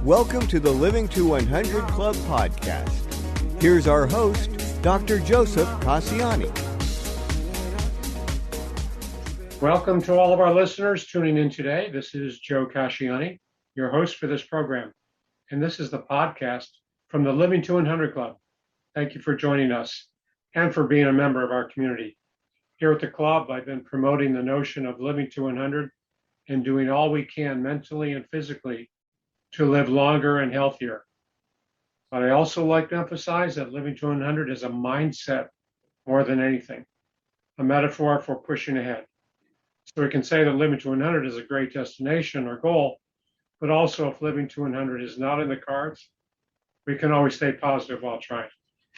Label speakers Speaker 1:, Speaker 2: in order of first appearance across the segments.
Speaker 1: Welcome to the Living to 100 Club podcast. Here's our host, Dr. Joseph Casciani.
Speaker 2: Welcome to all of our listeners tuning in today. This is Joe Casciani, your host for this program. And this is the podcast from the Living to 100 Club. Thank you for joining us and for being a member of our community. Here at the club, I've been promoting the notion of living to 100 and doing all we can mentally and physically to live longer and healthier. But I also like to emphasize that living to 100 is a mindset more than anything, a metaphor for pushing ahead. So we can say that living to 100 is a great destination or goal, but also if living to 100 is not in the cards, we can always stay positive while trying.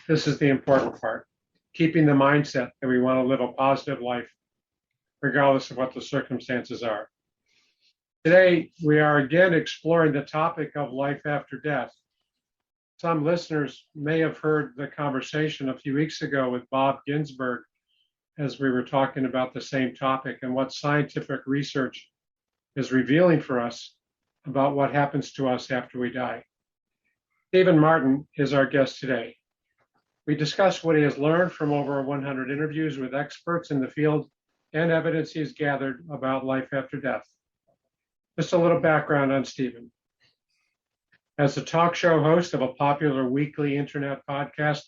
Speaker 2: This is the important part, keeping the mindset that we want to live a positive life, regardless of what the circumstances are. Today, we are again exploring the topic of life after death. Some listeners may have heard the conversation a few weeks ago with Bob Ginsberg as we were talking about the same topic and what scientific research is revealing for us about what happens to us after we die. Hawley Martin is our guest today. We discuss what he has learned from over 100 interviews with experts in the field and evidence he has gathered about life after death. Just a little background on Stephen. As the talk show host of a popular weekly internet podcast,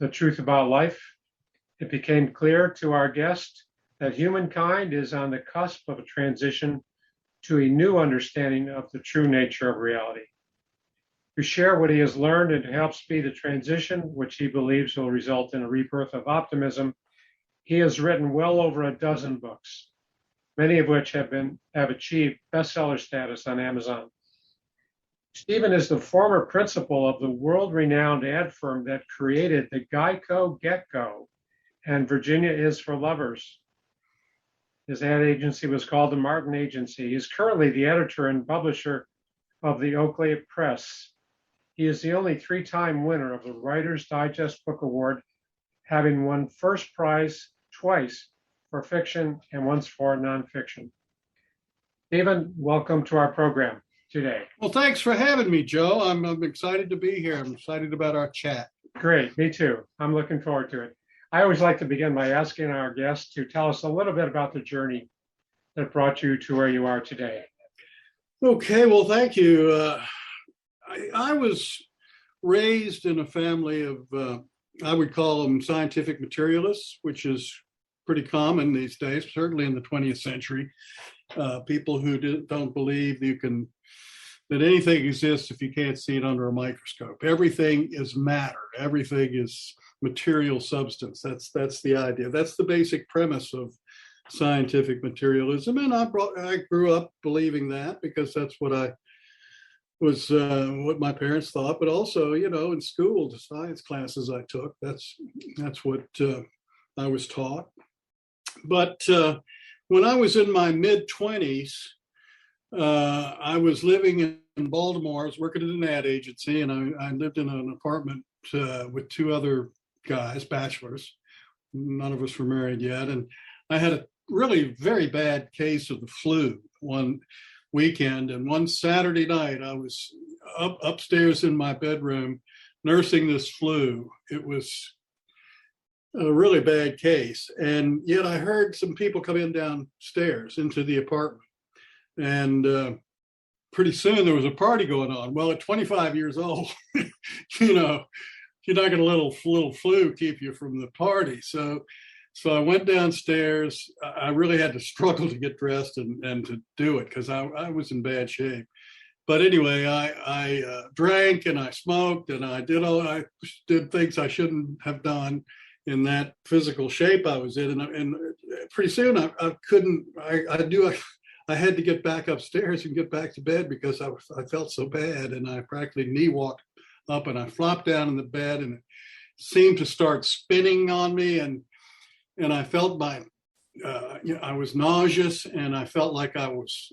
Speaker 2: The Truth About Life, it became clear to our guest that humankind is on the cusp of a transition to a new understanding of the true nature of reality. To share what he has learned and to help speed the transition, which he believes will result in a rebirth of optimism, he has written well over a dozen books, many of which have achieved bestseller status on Amazon. Stephen is the former principal of the world-renowned ad firm that created the GEICO Gecko and Virginia is for Lovers. His ad agency was called the Martin Agency. He's currently the editor and publisher of the Oaklea Press. He is the only three-time winner of the Writer's Digest Book Award, having won first prize twice for fiction and once for nonfiction. Stephen, welcome to our program today.
Speaker 3: Well, thanks for having me, Joe. I'm excited to be here. I'm excited about our chat.
Speaker 2: Great, me too. I'm looking forward to it. I always like to begin by asking our guests to tell us a little bit about the journey that brought you to where you are today.
Speaker 3: Okay, well, thank you. I was raised in a family of, I would call them scientific materialists, which is pretty common these days, certainly in the 20th century. People who don't believe that anything exists if you can't see it under a microscope. Everything is matter. Everything is material substance. That's the idea. That's the basic premise of scientific materialism. And I grew up believing that because that's what what my parents thought. But also, in school, the science classes I took, that's what I was taught. But when I was in my mid-20s, I was living in Baltimore. I was working at an ad agency, and I lived in an apartment with two other guys, bachelors. None of us were married yet. And I had a really very bad case of the flu one weekend. And one Saturday night, I was upstairs in my bedroom nursing this flu. It was a really bad case. And yet I heard some people come in downstairs into the apartment. And pretty soon there was a party going on. Well, at 25 years old, you're not going to let a little flu keep you from the party. So I went downstairs. I really had to struggle to get dressed and to do it because I was in bad shape. But anyway, I drank and I smoked and I did things I shouldn't have done in that physical shape I was in. And pretty soon I had to get back upstairs and get back to bed because I felt so bad. And I practically knee walked up and I flopped down in the bed and it seemed to start spinning on me. And I felt I was nauseous and I felt like I was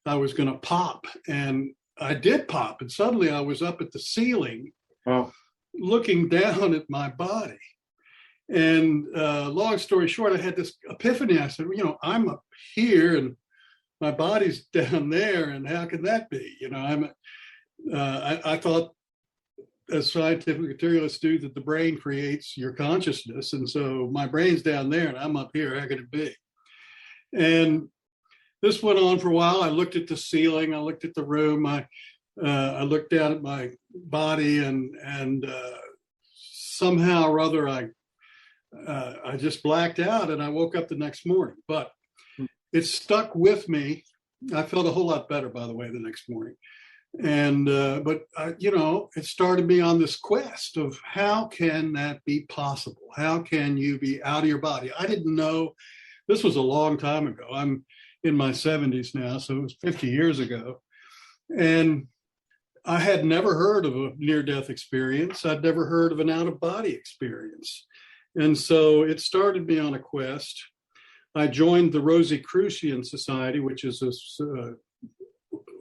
Speaker 3: going to pop. And I did pop. And suddenly I was up at the ceiling, looking down at my body. And long story short, I had this epiphany. I said, I'm up here and my body's down there, and how can that be? I thought, as scientific materialists do, that the brain creates your consciousness. And so my brain's down there and I'm up here. How could it be? And this went on for a while. I looked at the ceiling. I looked at the room. I looked down at my body, and somehow or other, I just blacked out, and I woke up the next morning. But it stuck with me. I felt a whole lot better, by the way, the next morning. And but it started me on this quest of how can that be possible? How can you be out of your body? I didn't know. This was a long time ago. I'm in my 70s now, so it was 50 years ago. And I had never heard of a near-death experience. I'd never heard of an out-of-body experience. And so it started me on a quest. I joined the Rosicrucian Society, which is a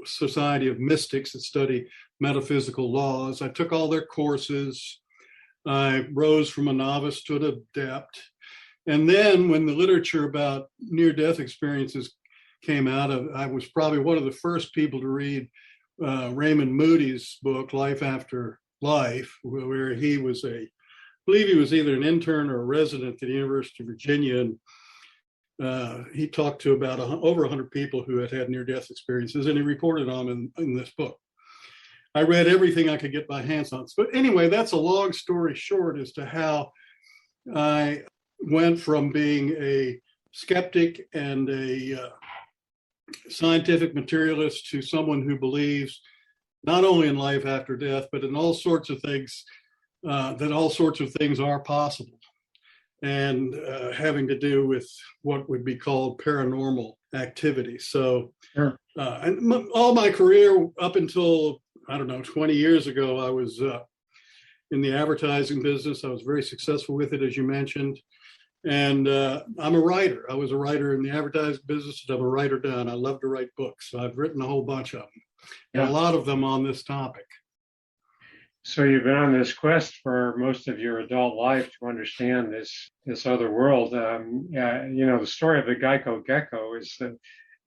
Speaker 3: society of mystics that study metaphysical laws. I took all their courses. I rose from a novice to an adept. And then when the literature about near-death experiences came out, I was probably one of the first people to read Raymond Moody's book, Life After Life, where he was I believe he was either an intern or a resident at the University of Virginia. And he talked to about over 100 people who had had near-death experiences, and he reported on them in this book. I read everything I could get my hands on. But anyway, that's a long story short as to how I went from being a skeptic and a scientific materialist to someone who believes not only in life after death, but in all sorts of things, that all sorts of things are possible, and having to do with what would be called paranormal activity. So,
Speaker 2: Sure.
Speaker 3: All my career up until, 20 years ago, I was in the advertising business. I was very successful with it, as you mentioned. And I'm a writer. I was a writer in the advertising business, and I'm a writer now, and I love to write books. So I've written a whole bunch of them, and a lot of them on this topic.
Speaker 2: So you've been on this quest for most of your adult life to understand this other world. The story of the GEICO Gecko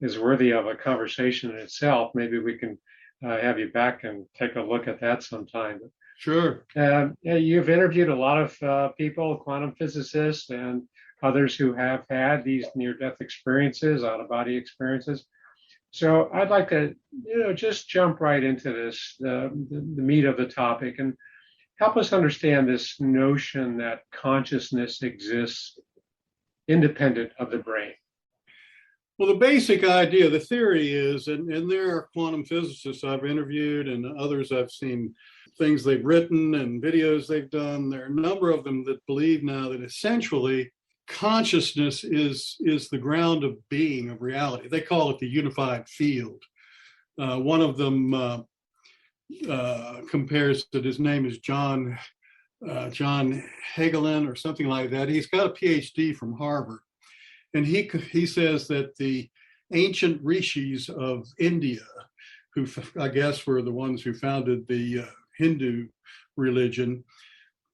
Speaker 2: is worthy of a conversation in itself. Maybe we can have you back and take a look at that sometime.
Speaker 3: Sure.
Speaker 2: You've interviewed a lot of people, quantum physicists, and others who have had these near-death experiences, out-of-body experiences. So I'd like to, just jump right into this, the meat of the topic, and help us understand this notion that consciousness exists independent of the brain.
Speaker 3: Well, the basic idea, the theory is, and there are quantum physicists I've interviewed and others I've seen things they've written and videos they've done. There are a number of them that believe now that essentially consciousness is the ground of being, of reality. They call it the unified field. One of them compares that his name is John Hagelin or something like that. He's got a PhD from Harvard. And he says that the ancient rishis of India, who I guess were the ones who founded the Hindu religion,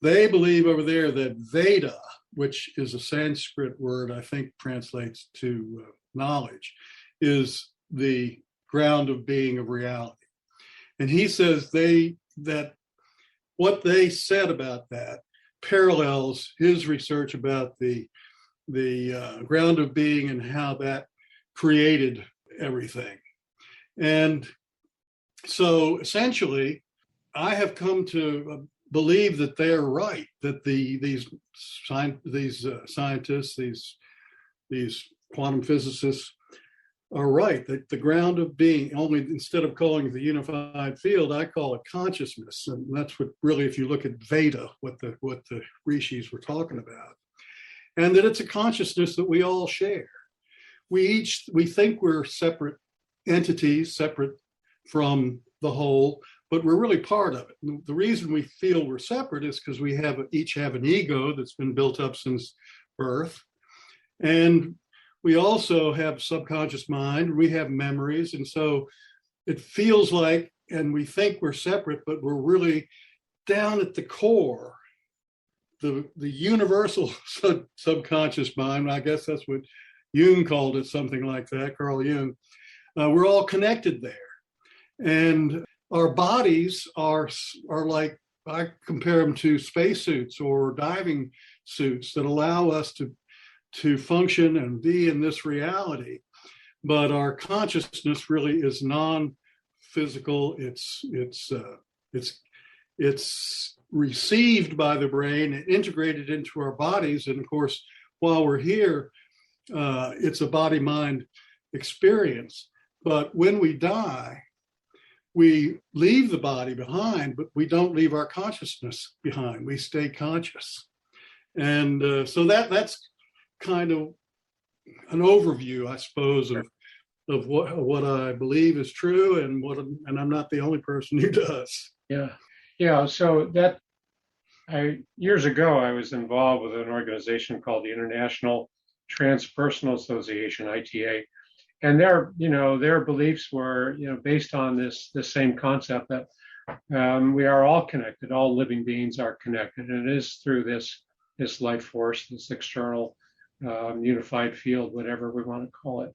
Speaker 3: they believe over there that Veda, which is a Sanskrit word, I think translates to knowledge, is the ground of being of reality. And he says that what they said about that parallels his research about the ground of being and how that created everything. And so essentially, I have come to believe that they're right, that these scientists, these quantum physicists are right, that the ground of being, only instead of calling it the unified field, I call it consciousness. And that's what really, if you look at Veda, what the rishis were talking about. And that it's a consciousness that we all share. We think we're separate entities, separate from the whole, but we're really part of it. The reason we feel we're separate is because we each have an ego that's been built up since birth. And we also have subconscious mind, we have memories. And so it feels like, and we think we're separate, but we're really down at the core, the universal subconscious mind. I guess that's what Jung called it, something like that, Carl Jung. We're all connected there. And our bodies are like, I compare them to spacesuits or diving suits that allow us to function and be in this reality. But our consciousness really is non-physical. It's received by the brain and integrated into our bodies. And of course, while we're here, it's a body-mind experience. But when we die, we leave the body behind, but we don't leave our consciousness behind. We stay conscious. And so that's kind of an overview, I suppose, of what I believe is true, and I'm not the only person who does.
Speaker 2: Yeah. So years ago, I was involved with an organization called the International Transpersonal Association, ITA, and their beliefs were based on this same concept that we are all connected. All living beings are connected, and it is through this life force, this external unified field, whatever we want to call it.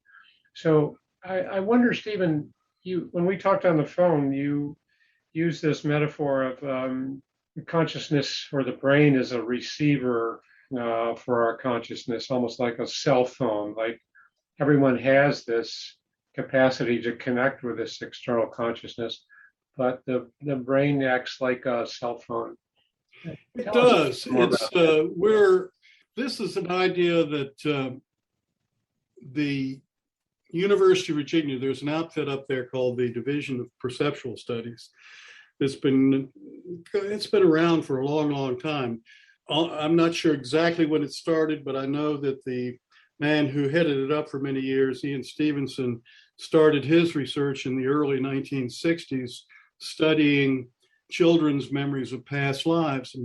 Speaker 2: So I wonder, Stephen, when we talked on the phone, you used this metaphor of consciousness, or the brain as a receiver for our consciousness, almost like a cell phone. Like everyone has this capacity to connect with this external consciousness, but the brain acts like a cell phone.
Speaker 3: It does. This is an idea that the University of Virginia, there's an outfit up there called the Division of Perceptual Studies. It's been around for a long, long time. I'm not sure exactly when it started, but I know that the man who headed it up for many years, Ian Stevenson, started his research in the early 1960s, studying children's memories of past lives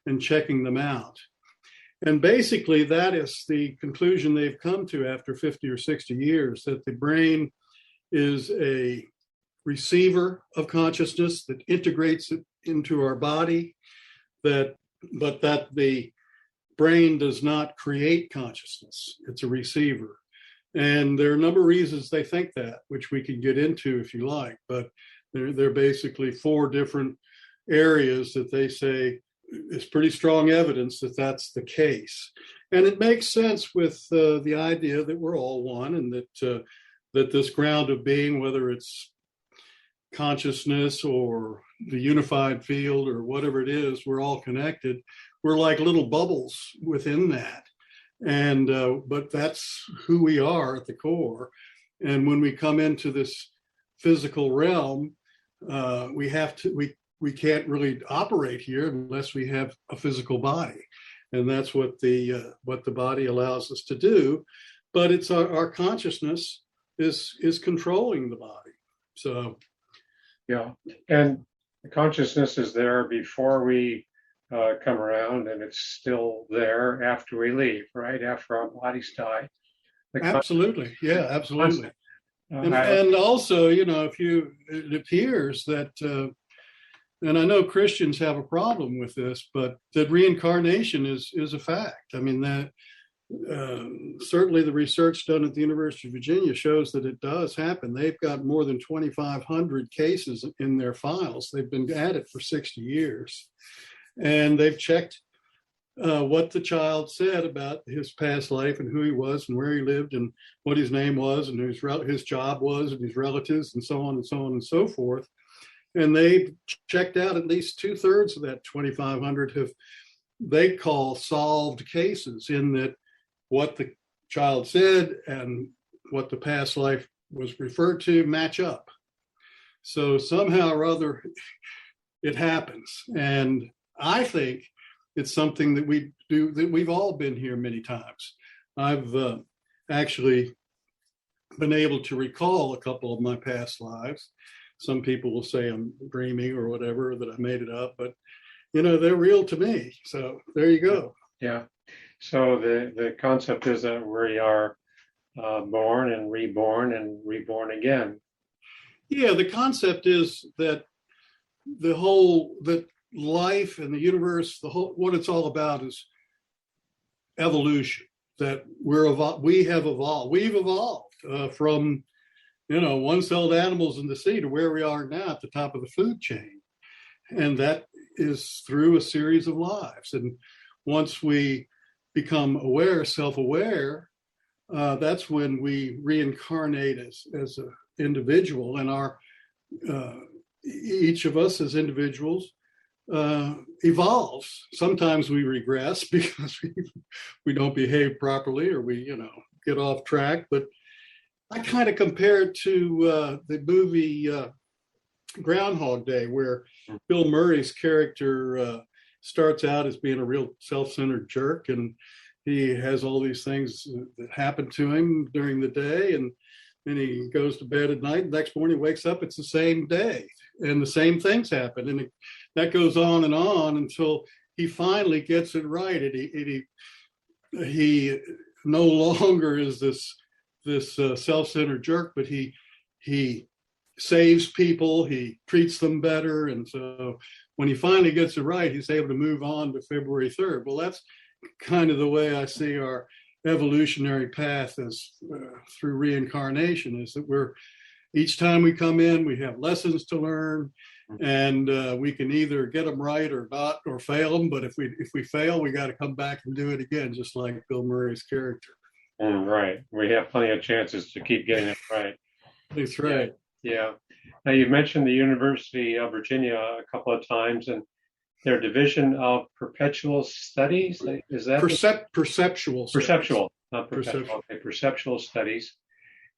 Speaker 3: and checking them out. And basically, that is the conclusion they've come to after 50 or 60 years, that the brain is a receiver of consciousness that integrates it into our body, but that the brain does not create consciousness. It's a receiver. And there are a number of reasons they think that, which we can get into if you like, but they're basically 4 different areas that they say is pretty strong evidence that that's the case. And it makes sense with the idea that we're all one, and that this ground of being, whether it's consciousness or the unified field or whatever it is, we're all connected. We're like little bubbles within that. And but that's who we are at the core. And when we come into this physical realm, we can't really operate here unless we have a physical body, and that's what the body allows us to do. But it's our consciousness is controlling the body. So,
Speaker 2: yeah, and the consciousness is there before we come around, and it's still there after we leave, right? After our bodies die.
Speaker 3: Absolutely, yeah, absolutely. And also, it appears that. And I know Christians have a problem with this, but that reincarnation is a fact. I mean, that certainly the research done at the University of Virginia shows that it does happen. They've got more than 2,500 cases in their files. They've been at it for 60 years. And they've checked what the child said about his past life and who he was and where he lived and what his name was and his job was and his relatives and so on and so on and so forth. And they checked out at least 2/3 of that 2,500 they call solved cases, in that what the child said and what the past life was referred to match up. So somehow or other, it happens. And I think it's something that we do, that we've all been here many times. I've actually been able to recall a couple of my past lives. Some people will say I'm dreaming or whatever, that I made it up, but they're real to me. So there you go.
Speaker 2: Yeah. So the concept is that we are born and reborn again.
Speaker 3: Yeah, the concept is that that life and the universe, what it's all about is evolution. That we've evolved from one-celled animals in the sea to where we are now at the top of the food chain. And that is through a series of lives. And once we become aware, self-aware, that's when we reincarnate as an individual. And each of us as individuals evolves. Sometimes we regress because we don't behave properly, or we get off track. But I kind of compare it to the movie Groundhog Day, where Bill Murray's character starts out as being a real self-centered jerk, and he has all these things that happen to him during the day, and then he goes to bed at night. The next morning he wakes up, it's the same day, and the same things happen, and that goes on until he finally gets it right. And he no longer is this self-centered jerk, but he saves people, he treats them better. And so when he finally gets it right, he's able to move on to February 3rd. Well, that's kind of the way I see our evolutionary path as through reincarnation, is that each time we come in, we have lessons to learn, and we can either get them right or not, or fail them. But if we fail, we got to come back and do it again, just like Bill Murray's character.
Speaker 2: Right. We have plenty of chances to keep getting it right.
Speaker 3: That's right.
Speaker 2: Yeah. Now, you've mentioned the University of Virginia a couple of times, and their division of perpetual studies. Is that
Speaker 3: perceptual?
Speaker 2: Perceptual, not perpetual. Okay, perceptual studies.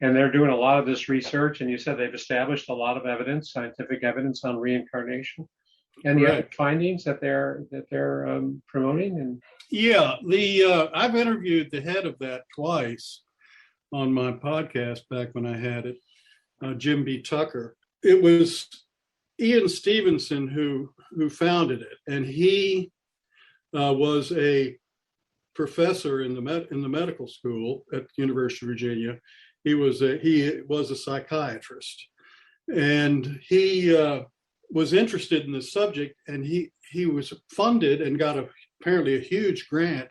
Speaker 2: And they're doing a lot of this research, and you said they've established a lot of evidence, scientific evidence on reincarnation. Any other findings that they're promoting? And
Speaker 3: yeah, I've interviewed the head of that twice on my podcast back when I had it, Jim B. Tucker. It was Ian Stevenson who founded it, and he was a professor in the medical school at the University of Virginia. He was a psychiatrist, and he was interested in this subject, and he was funded and got apparently a huge grant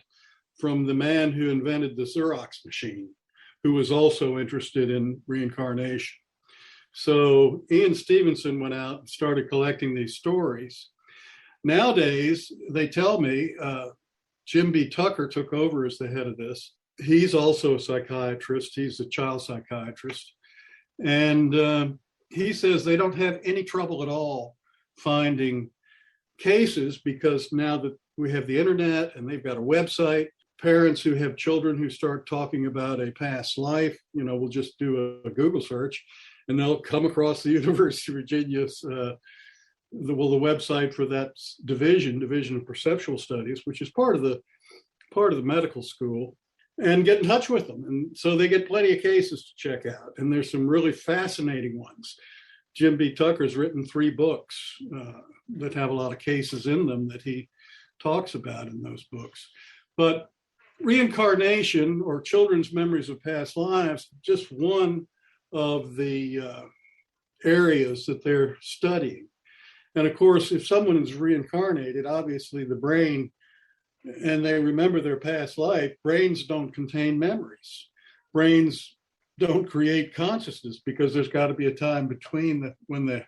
Speaker 3: from the man who invented the Xerox machine, who was also interested in reincarnation. So Ian Stevenson went out and started collecting these stories. Nowadays, they tell me Jim B. Tucker took over as the head of this. He's also a psychiatrist. He's a child psychiatrist. And he says they don't have any trouble at all finding cases, because now that we have the internet and they've got a website, parents who have children who start talking about a past life, will just do a Google search, and they'll come across the University of Virginia's the website for that division of perceptual studies, which is part of the medical school, and get in touch with them. And so they get plenty of cases to check out, and there's some really fascinating ones. Jim B. Tucker's written 3 books that have a lot of cases in them that he talks about in those books. But reincarnation, or children's memories of past lives, just one of the areas that they're studying. And of course, if someone is reincarnated, obviously the brain, and they remember their past life, brains don't contain memories. Brains don't create consciousness, because there's got to be a time between when the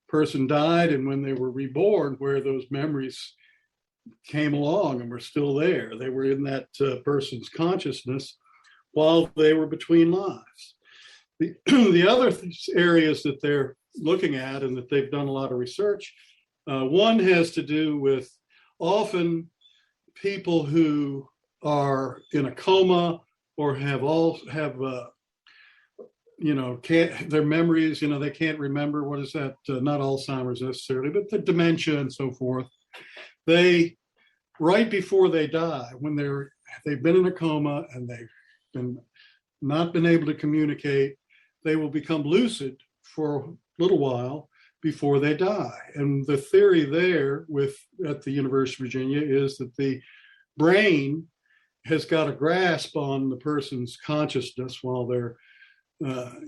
Speaker 3: person died and when they were reborn, where those memories came along and were still there. They were in that person's consciousness while they were between lives. The other areas that they're looking at, and that they've done a lot of research, one has to do with often people who are in a coma or their memories, they can't remember, what is that? Not Alzheimer's necessarily, but the dementia and so forth. They, right before they die, when they've been in a coma and they've not been able to communicate, they will become lucid for a little while before they die. And the theory there at the University of Virginia is that the brain has got a grasp on the person's consciousness while they're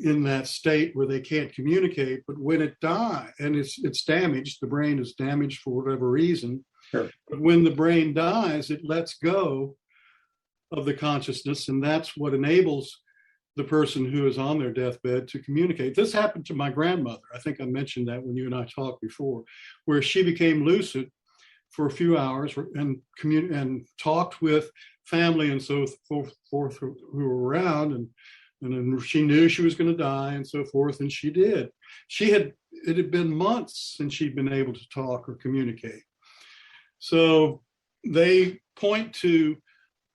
Speaker 3: in that state where they can't communicate. But when it dies, and it's damaged, the brain is damaged for whatever reason.
Speaker 2: Sure.
Speaker 3: But when the brain dies, it lets go of the consciousness, and that's what enables the person who is on their deathbed to communicate. This happened to my grandmother. I think I mentioned that when you and I talked before, where she became lucid for a few hours and talked with family and so forth who were around, and then she knew she was going to die and so forth, and she did. It had been months since she'd been able to talk or communicate. So they point to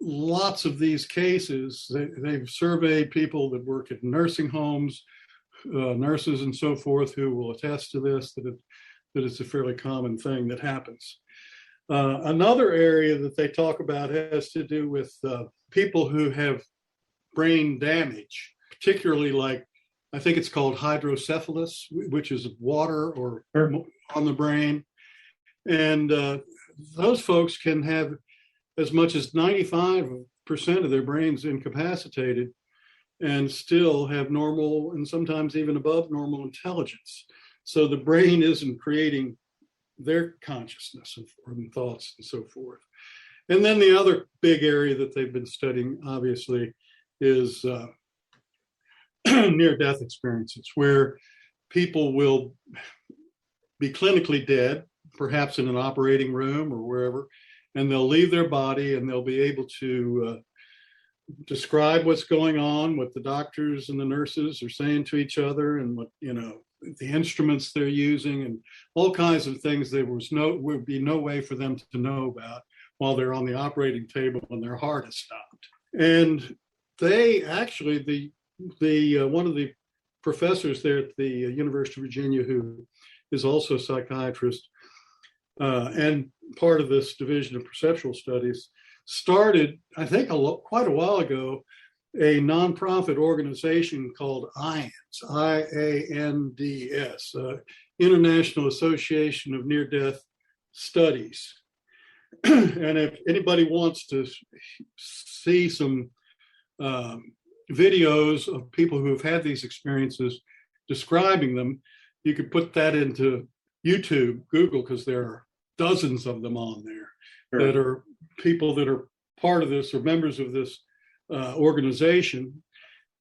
Speaker 3: lots of these cases. They've surveyed people that work at nursing homes, nurses and so forth, who will attest to this, that it's a fairly common thing that happens. Another area that they talk about has to do with people who have brain damage, particularly like, I think it's called hydrocephalus, which is water or on the brain. And those folks can have as much as 95% of their brains incapacitated and still have normal and sometimes even above normal intelligence. So the brain isn't creating their consciousness and thoughts and so forth. And then the other big area that they've been studying, obviously, is near-death experiences, where people will be clinically dead, perhaps in an operating room or wherever, and they'll leave their body and they'll be able to describe what's going on, what the doctors and the nurses are saying to each other, and what, the instruments they're using, and all kinds of things there would be no way for them to know about while they're on the operating table and their heart is stopped. And they actually, one of the professors there at the University of Virginia, who is also a psychiatrist and part of this division of perceptual studies, started, I think quite a while ago, a nonprofit organization called IANDS, IANDS, International Association of Near-Death Studies. And if anybody wants to see some videos of people who have had these experiences describing them, you could put that into YouTube, Google, because there are dozens of them on there. Sure. That are people that are part of this or members of this organization.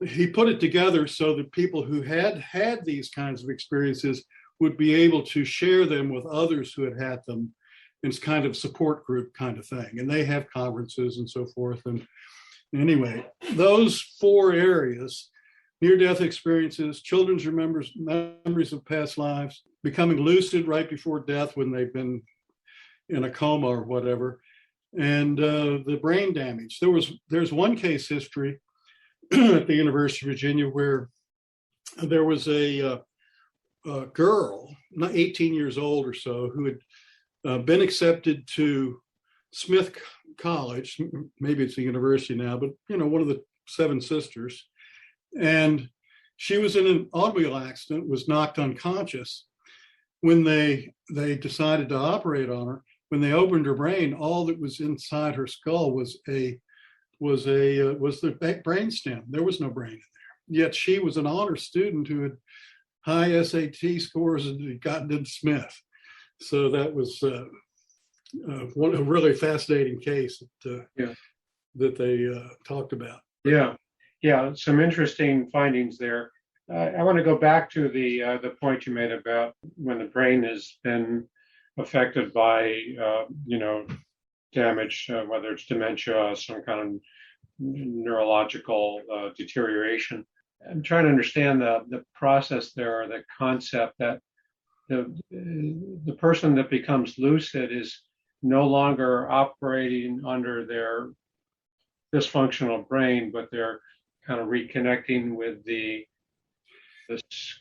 Speaker 3: He put it together so that people who had these kinds of experiences would be able to share them with others who had them. It's kind of support group kind of thing. And they have conferences and so forth. And anyway, those four areas, near-death experiences, children's memories of past lives, becoming lucid right before death when they've been in a coma or whatever, and the brain damage. There's one case history at the University of Virginia where there was a girl, not 18 years old or so, who had been accepted to Smith College. Maybe it's a university now, but one of the Seven Sisters. And she was in an automobile accident, was knocked unconscious. When they decided to operate on her, when they opened her brain, all that was inside her skull was the brain stem. There was no brain in there. Yet she was an honor student who had high SAT scores and had gotten into Smith. So that was a really fascinating case that they talked about.
Speaker 2: Yeah, some interesting findings there. I want to go back to the point you made about when the brain has been affected by damage, whether it's dementia, some kind of neurological deterioration. I'm trying to understand the process there, or the concept that the person that becomes lucid is no longer operating under their dysfunctional brain, but they're kind of reconnecting with this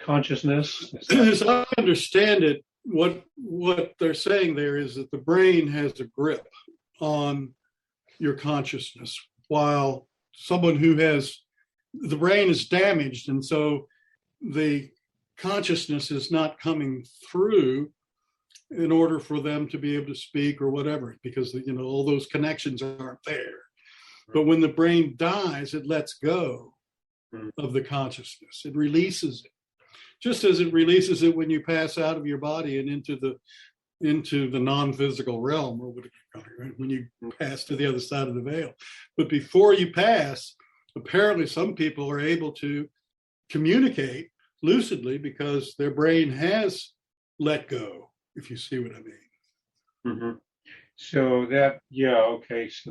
Speaker 2: consciousness.
Speaker 3: As I understand it, what they're saying there is that the brain has a grip on your consciousness, while someone who has the brain is damaged, and so the consciousness is not coming through in order for them to be able to speak or whatever, because all those connections aren't there. But when the brain dies, it lets go of the consciousness. It releases it, just as it releases it when you pass out of your body and into the non-physical realm, or when you pass to the other side of the veil. But before you pass, apparently some people are able to communicate lucidly because their brain has let go, if you see what I mean.
Speaker 2: Mm-hmm. So that, so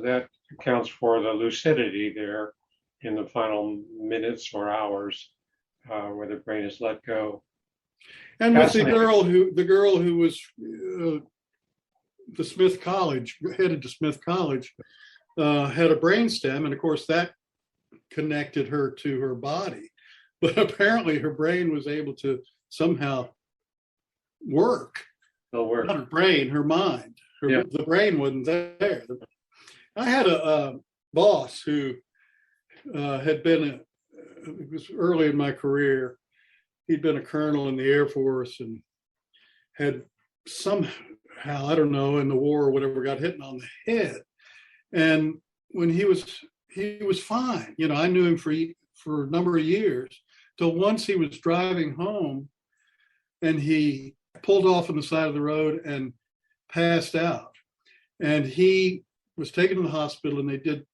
Speaker 2: that accounts for the lucidity there in the final minutes or hours where the brain is let go.
Speaker 3: And with the girl who was the Smith College, headed to Smith College, had a brainstem, and of course that connected her to her body. But apparently her brain was able to somehow work. Not her brain, her mind. The brain wasn't there. I had a boss who had been, it was early in my career, he'd been a colonel in the Air Force and had somehow, I don't know, in the war or whatever, got hit on the head. And when he was fine. You know, I knew him for a number of years, till once he was driving home and he pulled off on the side of the road and passed out. And he was taken to the hospital and they did,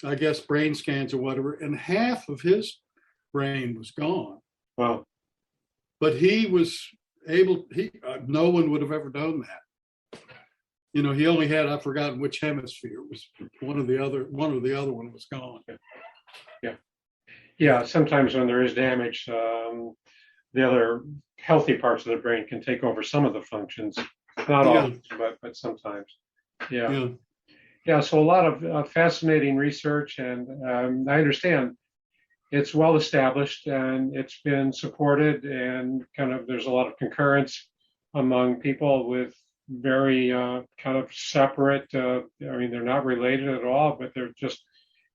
Speaker 3: I guess, brain scans or whatever, and half of his brain was gone.
Speaker 2: Wow.
Speaker 3: But he was able, no one would have ever known that. You know, he only had, I've forgotten which hemisphere. It was one or the other one was gone.
Speaker 2: Yeah, sometimes when there is damage, the other healthy parts of the brain can take over some of the functions. Not all, but sometimes. Yeah, so a lot of fascinating research, and I understand it's well established and it's been supported, and kind of there's a lot of concurrence among people with very kind of separate, I mean, they're not related at all, but they're just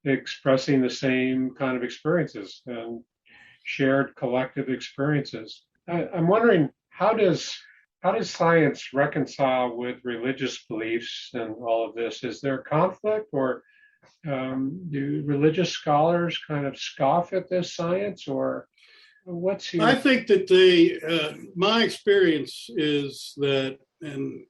Speaker 2: expressing the same kind of experiences and shared collective experiences. I'm wondering, how does science reconcile with religious beliefs and all of this? Is there conflict, or do religious scholars kind of scoff at this science, or what's your...
Speaker 3: I think that my experience is that, and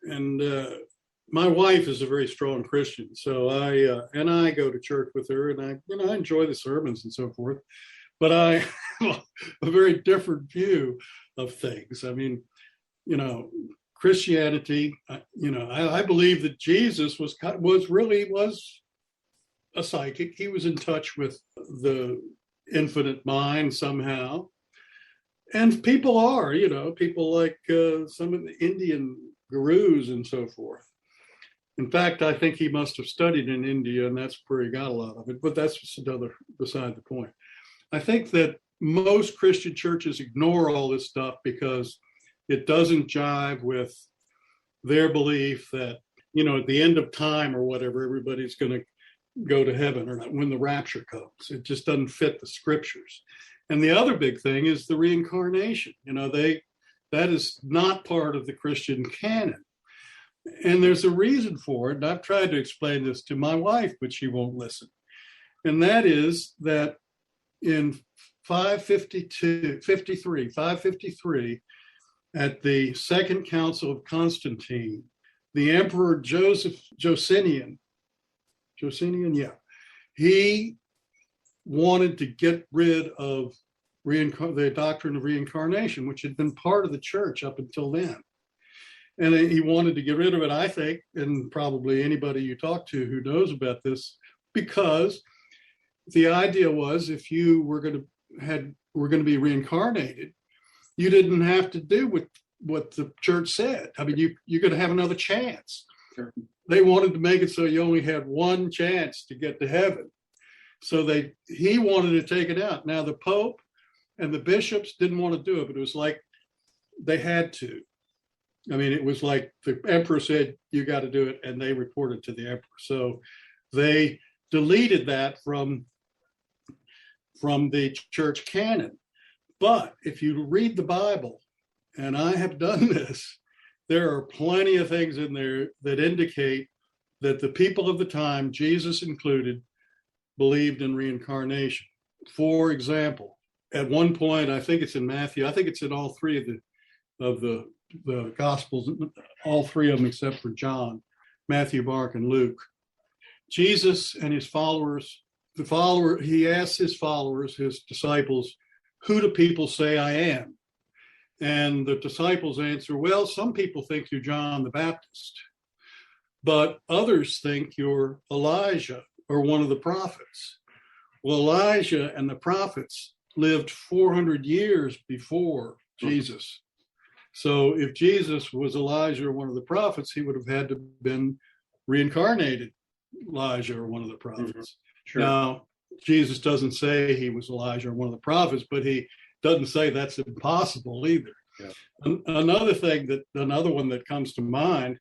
Speaker 3: my wife is a very strong Christian, so I go to church with her, and I enjoy the sermons and so forth, but I have a very different view of things. I mean, you know, Christianity, you know, I believe that Jesus was a psychic. He was in touch with the infinite mind somehow. And people are, you know, people like some of the Indian gurus and so forth. In fact, I think he must have studied in India, and that's where he got a lot of it. But that's just beside the point. I think that most Christian churches ignore all this stuff because it doesn't jive with their belief that, you know, at the end of time or whatever, everybody's going to go to heaven, or not, when the rapture comes. It just doesn't fit the scriptures. And the other big thing is the reincarnation. You know, that is not part of the Christian canon. And there's a reason for it. And I've tried to explain this to my wife, but she won't listen. And that is that in 553, at the Second Council of Constantine, the Emperor Justinian, he wanted to get rid of the doctrine of reincarnation, which had been part of the church up until then. And he wanted to get rid of it, I think, and probably anybody you talk to who knows about this, because the idea was if you were going to be reincarnated, you didn't have to do what the church said. I mean, you're going to have another chance.
Speaker 2: Sure.
Speaker 3: They wanted to make it so you only had one chance to get to heaven. So he wanted to take it out. Now, the Pope and the bishops didn't want to do it, but it was like they had to. I mean, it was like the emperor said, you got to do it, and they reported to the emperor. So they deleted that from the church canon. But if you read the Bible, and I have done this, there are plenty of things in there that indicate that the people of the time, Jesus included, believed in reincarnation. For example, at one point, I think it's in Matthew, I think it's in all three of the Gospels, all three of them except for John, Matthew, Mark, and Luke. Jesus and his followers he asks his followers, his disciples, who do people say I am? And the disciples answer, well, some people think you're John the Baptist, but others think you're Elijah or one of the prophets. Well, Elijah and the prophets lived 400 years before Jesus. So if Jesus was Elijah or one of the prophets, he would have had to have been reincarnated Elijah or one of the prophets. Sure. Now, Jesus doesn't say he was Elijah or one of the prophets, but he doesn't say that's impossible either. Yeah. Another one that comes to mind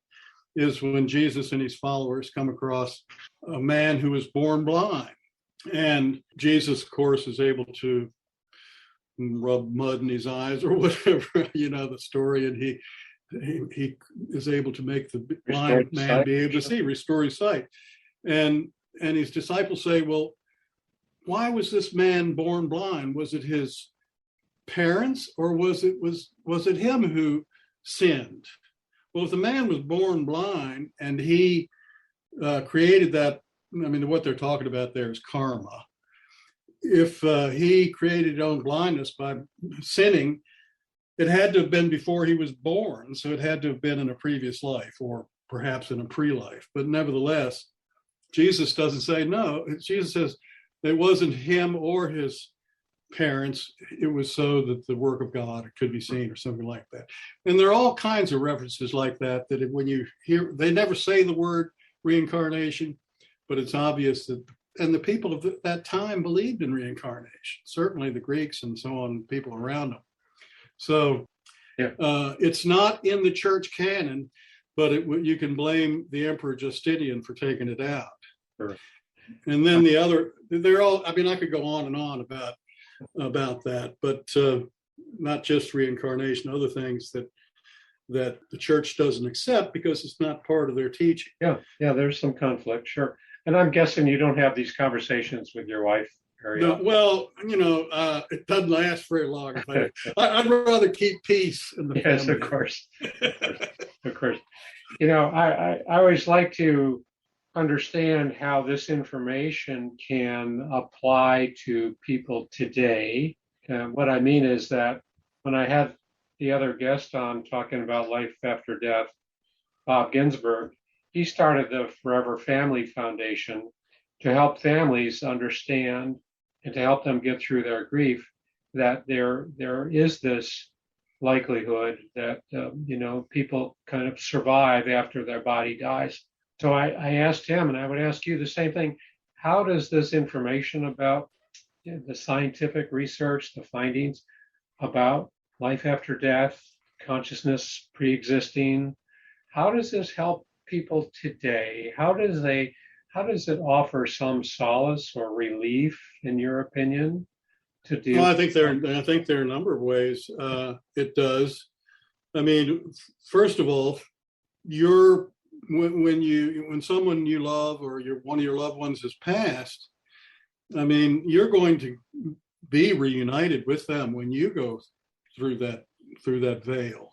Speaker 3: is when Jesus and his followers come across a man who was born blind. And Jesus, of course, is able to rub mud in his eyes or whatever, the story. And he is able to make the blind man be able to see, restore his sight. And his disciples say, well, why was this man born blind? Was it his parents or was it him who sinned? Well, if the man was born blind and he created that, what they're talking about there is karma. If he created his own blindness by sinning, it had to have been before he was born. So it had to have been in a previous life or perhaps in a pre-life. But nevertheless, Jesus doesn't say no. Jesus says it wasn't him or his parents. It was so that the work of God could be seen or something like that. And there are all kinds of references like that when you hear, they never say the word reincarnation, but it's obvious that, and the people of that time believed in reincarnation, certainly the Greeks and so on, people around them. So it's not in the church canon, but you can blame the Emperor Justinian for taking it out. Sure. And then they're all, I could go on and on about that, but not just reincarnation, other things that the church doesn't accept because it's not part of their teaching.
Speaker 2: Yeah, there's some conflict, sure. And I'm guessing you don't have these conversations with your wife very often.
Speaker 3: Well, it doesn't last very long. I'd rather keep peace in the family.
Speaker 2: Yes, of course. Of course. I always like to understand how this information can apply to people today. What I mean is that when I had the other guest on talking about life after death, Bob Ginsberg, he started the Forever Family Foundation to help families understand and to help them get through their grief that there is this likelihood that people kind of survive after their body dies. So I asked him, and I would ask you the same thing. How does this information about the scientific research, the findings about life after death, consciousness pre-existing, how does this help people today? How does it offer some solace or relief, in your opinion, to deal?
Speaker 3: Well, I think there are a number of ways it does. First of all, when someone you love or one of your loved ones has passed, you're going to be reunited with them when you go through that veil.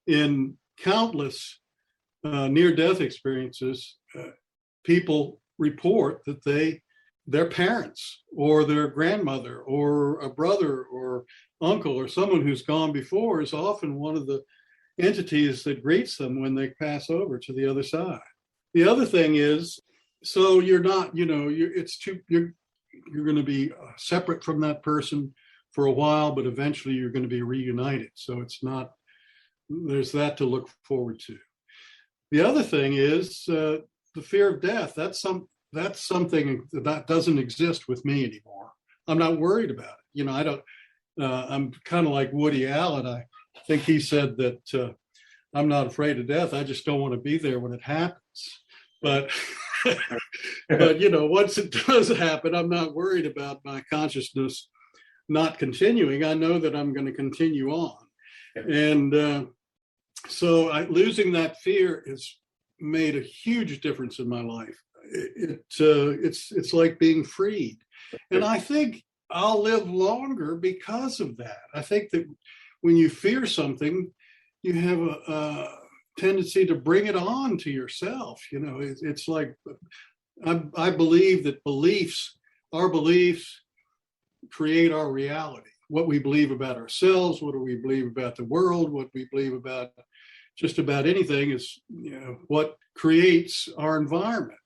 Speaker 3: In countless near-death experiences, people report that their parents or their grandmother or a brother or uncle or someone who's gone before is often one of the entities that greets them when they pass over to the other side. The other thing is, so you're not, you're going to be separate from that person for a while, but eventually you're going to be reunited. So there's that to look forward to. The other thing is the fear of death. That's something that doesn't exist with me anymore. I'm not worried about it. I'm kind of like Woody Allen. I think he said that I'm not afraid of death. I just don't want to be there when it happens. But once it does happen, I'm not worried about my consciousness not continuing. I know that I'm going to continue on. And so losing that fear has made a huge difference in my life. It's like being freed. And I think I'll live longer because of that. I think that when you fear something, you have a tendency to bring it on to yourself. It's like I believe that our beliefs create our reality. What we believe about ourselves, what do we believe about the world, what we believe about just about anything is, what creates our environment.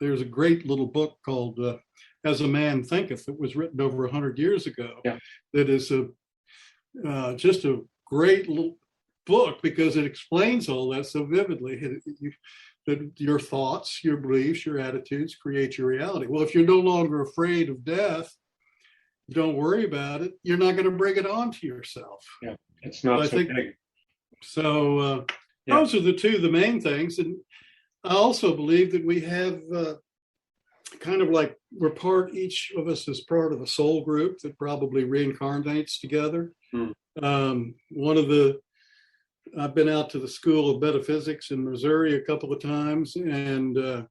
Speaker 3: There's a great little book called As a Man Thinketh that was written over 100 years ago.
Speaker 2: Yeah.
Speaker 3: That is just a great little book because it explains all that so vividly. That your thoughts, your beliefs, your attitudes create your reality. Well, if you're no longer afraid of death, don't worry about it. You're not going to bring it on to yourself.
Speaker 2: Yeah, it's not so big.
Speaker 3: So those are the main things. And I also believe that we have kind of like each of us is part of a soul group that probably reincarnates together. I've been out to the School of Metaphysics in Missouri a couple of times, and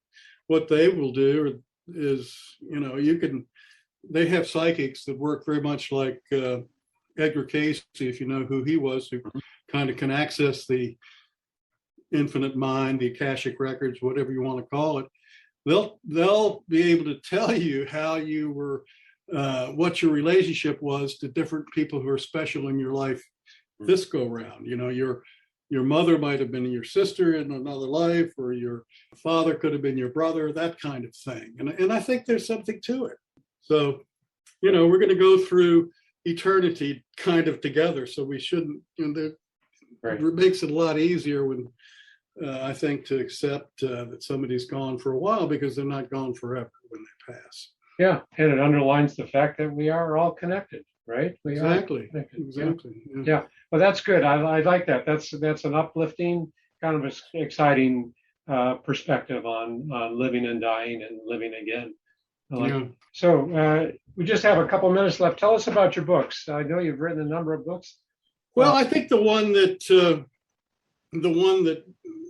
Speaker 3: what they will do is, they have psychics that work very much like Edgar Cayce, if you know who he was, who kind of can access the infinite mind, the Akashic records, whatever you want to call it. They'll be able to tell you how you were, what your relationship was to different people who are special in your life this go round. Your mother might have been your sister in another life, or your father could have been your brother, that kind of thing. And I think there's something to it. So, we're going to go through eternity kind of together. So we shouldn't,
Speaker 2: Right.
Speaker 3: It makes it a lot easier when I think to accept that somebody's gone for a while, because they're not gone forever when they pass.
Speaker 2: Yeah, and it underlines the fact that we are all connected, right?
Speaker 3: Exactly.
Speaker 2: Yeah. Well, that's good. I like that. That's an uplifting, kind of exciting perspective on living and dying and living again. So we just have a couple minutes left. Tell us about your books. I know you've written a number of books.
Speaker 3: Well, I think the one that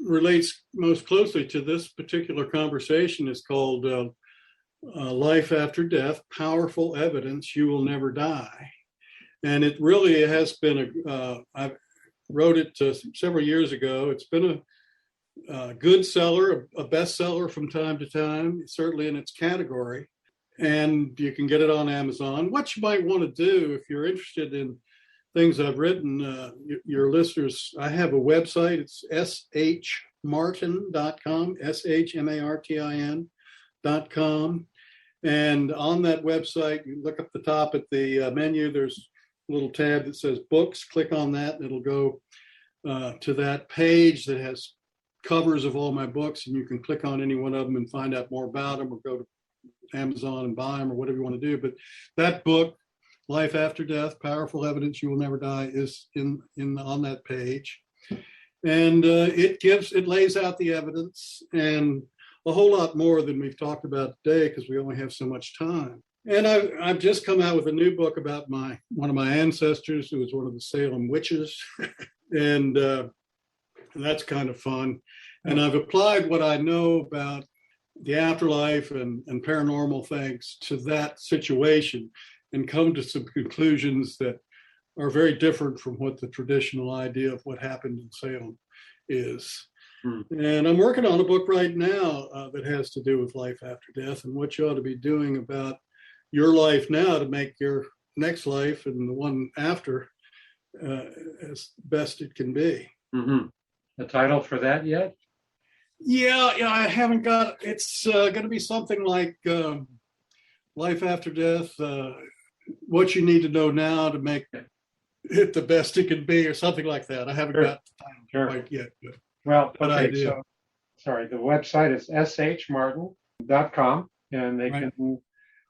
Speaker 3: relates most closely to this particular conversation is called Life After Death, Powerful Evidence You Will Never Die. And it really has been I wrote it several years ago. It's been a good seller, a bestseller from time to time, certainly in its category. And you can get it on Amazon. What you might want to do if you're interested in things I've written, your listeners, I have a website. It's shmartin.com, shmartin.com. And on that website, you look up the top at the menu, there's a little tab that says books. Click on that and it'll go to that page that has covers of all my books, and you can click on any one of them and find out more about them, or go to Amazon and buy them, or whatever you want to do. But that book, Life After Death, Powerful Evidence You Will Never Die, is in on that page. And it lays out the evidence and a whole lot more than we've talked about today, because we only have so much time. And I've just come out with a new book about one of my ancestors, who was one of the Salem witches. And that's kind of fun. And I've applied what I know about the afterlife and paranormal things to that situation, and come to some conclusions that are very different from what the traditional idea of what happened in Salem is. And I'm working on a book right now that has to do with life after death, and what you ought to be doing about your life now to make your next life and the one after as best it can be.
Speaker 2: Mm-hmm. The title for that yet?
Speaker 3: Yeah, I haven't got. It's going to be something like Life After Death. What you need to know now to make it the best it can be, or something like that. I haven't got the title quite yet.
Speaker 2: But I do. So, sorry, the website is shmartin.com, and they can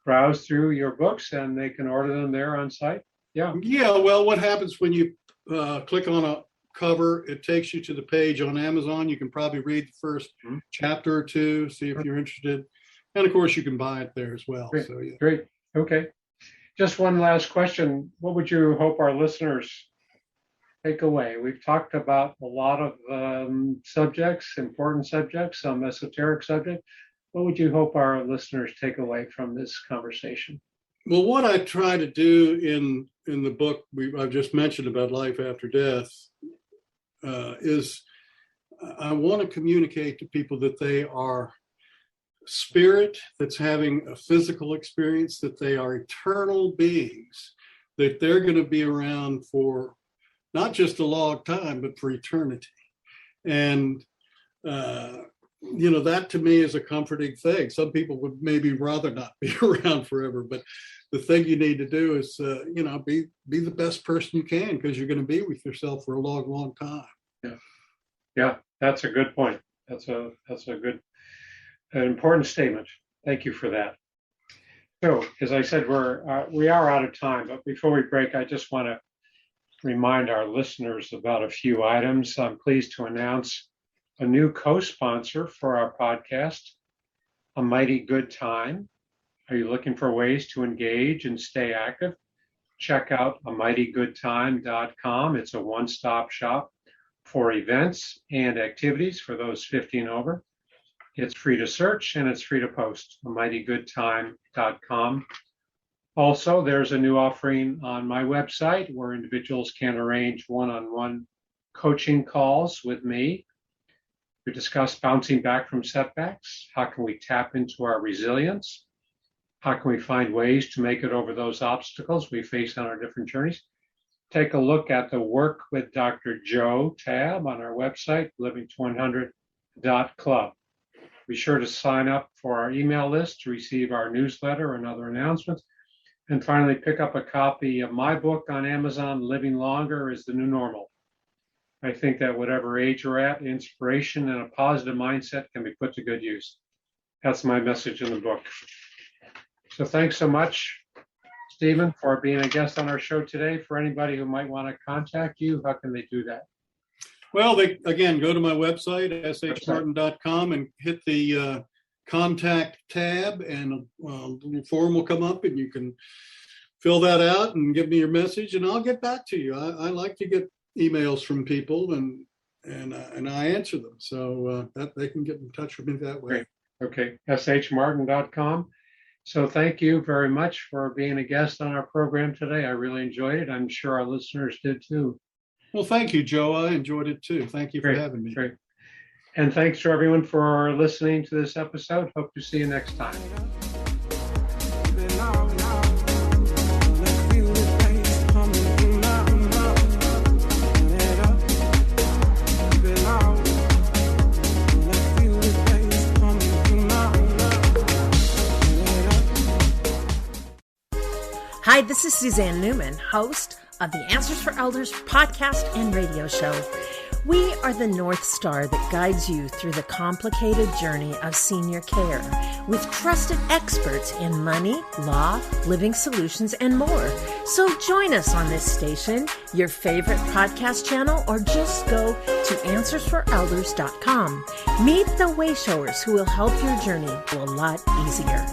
Speaker 2: browse through your books, and they can order them there on site. Yeah.
Speaker 3: Well, what happens when you click on a cover, it takes you to the page on Amazon. You can probably read the first chapter or two, see if you're interested. And of course, you can buy it there as well.
Speaker 2: Great.
Speaker 3: So, yeah.
Speaker 2: Great. Okay. Just one last question. What would you hope our listeners take away? We've talked about a lot of subjects, important subjects, some esoteric subjects. What would you hope our listeners take away from this conversation?
Speaker 3: Well, what I try to do in the book I've just mentioned about life after death is I want to communicate to people that they are spirit that's having a physical experience, that they are eternal beings, that they're going to be around for not just a long time, but for eternity. And, that to me is a comforting thing. Some people would maybe rather not be around forever, but the thing you need to do is, be the best person you can, because you're going to be with yourself for a long, long time.
Speaker 2: Yeah, that's a good point. That's a good, an important statement. Thank you for that. So, as I said, we are out of time, but before we break, I just want to remind our listeners about a few items. I'm pleased to announce a new co-sponsor for our podcast, A Mighty Good Time. Are you looking for ways to engage and stay active? Check out amightygoodtime.com. It's a one-stop shop for events and activities for those 50 and over. It's free to search and it's free to post, amightygoodtime.com. Also, there's a new offering on my website where individuals can arrange one-on-one coaching calls with me. We discuss bouncing back from setbacks. How can we tap into our resilience? How can we find ways to make it over those obstacles we face on our different journeys? Take a look at the Work with Dr. Joe tab on our website, living200.club. Be sure to sign up for our email list to receive our newsletter and other announcements. And finally, pick up a copy of my book on Amazon, Living Longer is the New Normal. I think that whatever age you're at, inspiration and a positive mindset can be put to good use. That's my message in the book. So thanks so much, Stephen, for being a guest on our show today. For anybody who might want to contact you, how can they do that?
Speaker 3: Well, they, again, go to my website, shmartin.com, and hit the contact tab, and a little form will come up, and you can fill that out and give me your message, and I'll get back to you. I like to get emails from people, and I answer them, so that they can get in touch with me that way.
Speaker 2: Okay, shmartin.com. So thank you very much for being a guest on our program today. I really enjoyed it. I'm sure our listeners did too.
Speaker 3: Well, thank you, Joe. I enjoyed it too. Thank you for having me.
Speaker 2: Great. And thanks to everyone for listening to this episode. Hope to see you next time.
Speaker 4: Hi, this is Suzanne Newman, host of the Answers for Elders podcast and radio show. We are the North Star that guides you through the complicated journey of senior care with trusted experts in money, law, living solutions, and more. So join us on this station, your favorite podcast channel, or just go to answersforelders.com. Meet the Wayshowers who will help your journey go a lot easier.